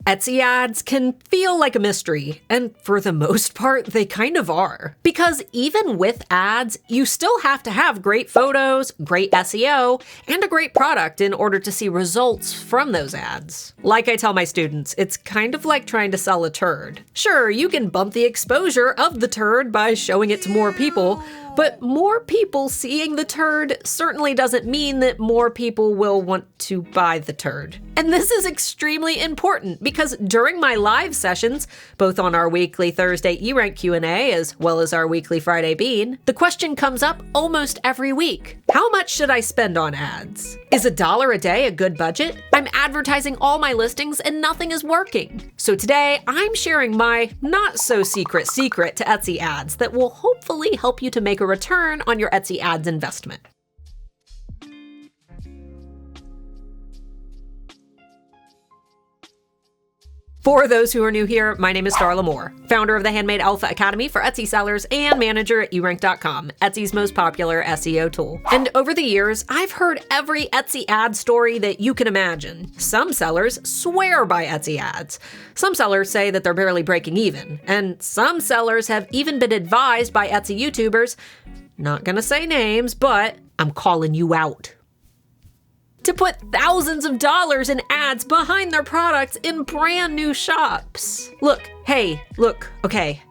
Etsy ads can feel like a mystery, and for the most part, they kind of are. Because even with ads, you still have to have great photos, great SEO, and a great product in order to see results from those ads. Like I tell my students, it's kind of like trying to sell a turd. Sure, you can bump the exposure of the turd by showing it to more people, but more people seeing the turd certainly doesn't mean that more people will want to buy the turd. And this is extremely important because during my live sessions, both on our weekly Thursday eRank Q&A as well as our weekly Friday Bean, the question comes up almost every week. How much should I spend on ads? Is $1 a day a good budget? I'm advertising all my listings and nothing is working. So today, I'm sharing my not-so-secret secret to Etsy ads that will hopefully help you to make a return on your Etsy ads investment. For those who are new here, my name is Starla Moore, founder of the Handmade Alpha Academy for Etsy sellers and manager at erank.com, Etsy's most popular SEO tool. And over the years, I've heard every Etsy ad story that you can imagine. Some sellers swear by Etsy ads. Some sellers say that they're barely breaking even. And some sellers have even been advised by Etsy YouTubers, not gonna say names, but I'm calling you out, to put thousands of dollars in ads behind their products in brand new shops. Look, okay.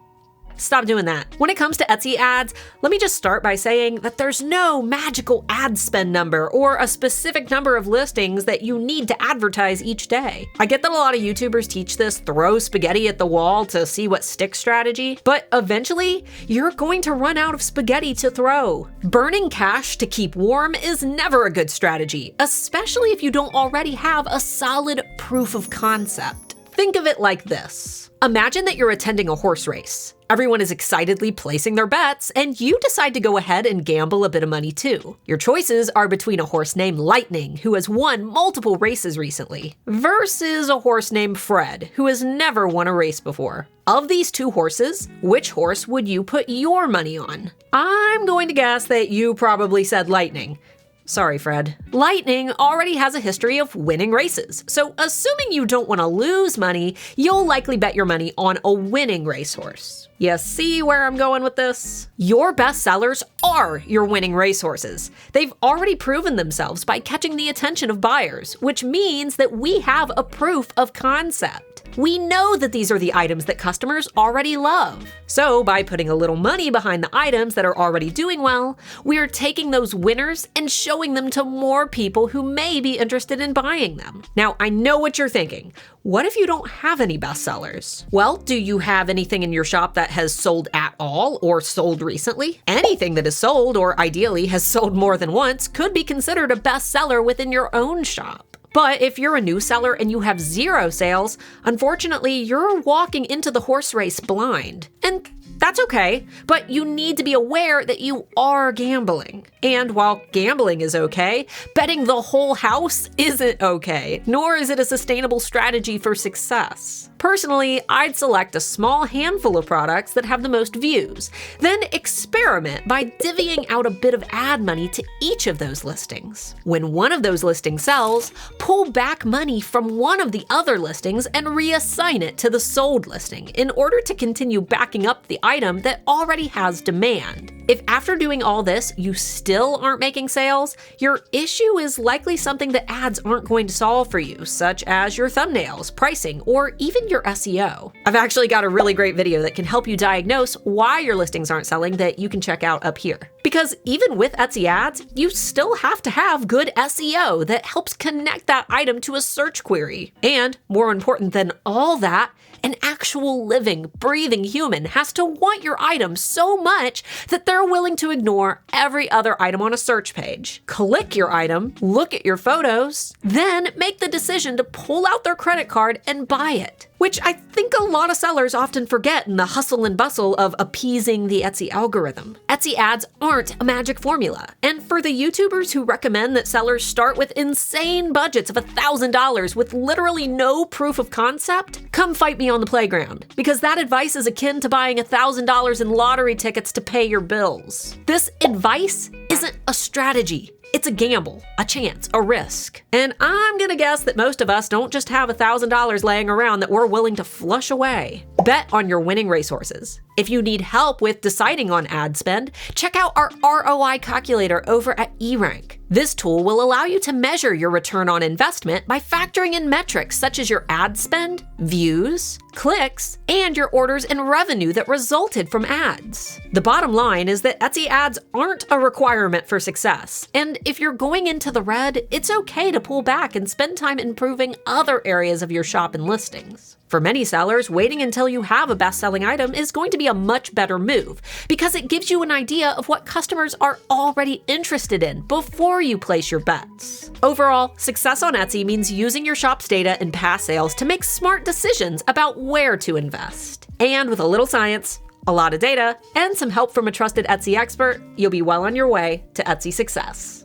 Stop doing that. When it comes to Etsy ads, let me just start by saying that there's no magical ad spend number or a specific number of listings that you need to advertise each day. I get that a lot of YouTubers teach this throw spaghetti at the wall to see what sticks strategy, but eventually you're going to run out of spaghetti to throw. Burning cash to keep warm is never a good strategy, especially if you don't already have a solid proof of concept. Think of it like this. Imagine that you're attending a horse race. Everyone is excitedly placing their bets, and you decide to go ahead and gamble a bit of money too. Your choices are between a horse named Lightning, who has won multiple races recently, versus a horse named Fred, who has never won a race before. Of these two horses, which horse would you put your money on? I'm going to guess that you probably said Lightning. Sorry, Fred. Lightning already has a history of winning races, so assuming you don't want to lose money, you'll likely bet your money on a winning racehorse. You see where I'm going with this? Your best sellers are your winning racehorses. They've already proven themselves by catching the attention of buyers, which means that we have a proof of concept. We know that these are the items that customers already love. So by putting a little money behind the items that are already doing well, we are taking those winners and showing them to more people who may be interested in buying them. Now, I know what you're thinking. What if you don't have any bestsellers? Well, do you have anything in your shop that has sold at all or sold recently? Anything that is sold, or ideally has sold more than once, could be considered a bestseller within your own shop. But if you're a new seller and you have 0 sales, unfortunately, you're walking into the horse race blind. And that's okay, but you need to be aware that you are gambling. And while gambling is okay, betting the whole house isn't okay, nor is it a sustainable strategy for success. Personally, I'd select a small handful of products that have the most views, then experiment by divvying out a bit of ad money to each of those listings. When one of those listings sells, pull back money from one of the other listings and reassign it to the sold listing in order to continue backing up the item that already has demand. If after doing all this, you still aren't making sales, your issue is likely something that ads aren't going to solve for you, such as your thumbnails, pricing, or even your SEO. I've actually got a really great video that can help you diagnose why your listings aren't selling that you can check out up here. Because even with Etsy ads, you still have to have good SEO that helps connect that item to a search query. And more important than all that, an actual living, breathing human has to want your item so much that they're willing to ignore every other item on a search page, click your item, look at your photos, then make the decision to pull out their credit card and buy it. Which I think a lot of sellers often forget in the hustle and bustle of appeasing the Etsy algorithm. Etsy ads aren't a magic formula. And for the YouTubers who recommend that sellers start with insane budgets of $1,000 with literally no proof of concept, come fight me on the playground. Because that advice is akin to buying $1,000 in lottery tickets to pay your bills. This advice isn't a strategy. It's a gamble, a chance, a risk. And I'm gonna guess that most of us don't just have $1,000 laying around that we're willing to flush away. Bet on your winning racehorses. If you need help with deciding on ad spend, check out our ROI calculator over at eRank. This tool will allow you to measure your return on investment by factoring in metrics such as your ad spend, views, clicks, and your orders and revenue that resulted from ads. The bottom line is that Etsy ads aren't a requirement for success, and if you're going into the red, it's okay to pull back and spend time improving other areas of your shop and listings. For many sellers, waiting until you have a best-selling item is going to be a much better move because it gives you an idea of what customers are already interested in before you place your bets. Overall, success on Etsy means using your shop's data and past sales to make smart decisions about where to invest. And with a little science, a lot of data, and some help from a trusted Etsy expert, you'll be well on your way to Etsy success.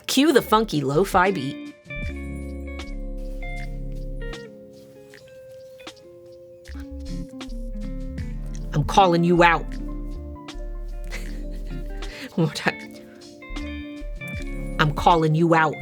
Cue the funky lo-fi beat. I'm calling you out. One more time. I'm calling you out.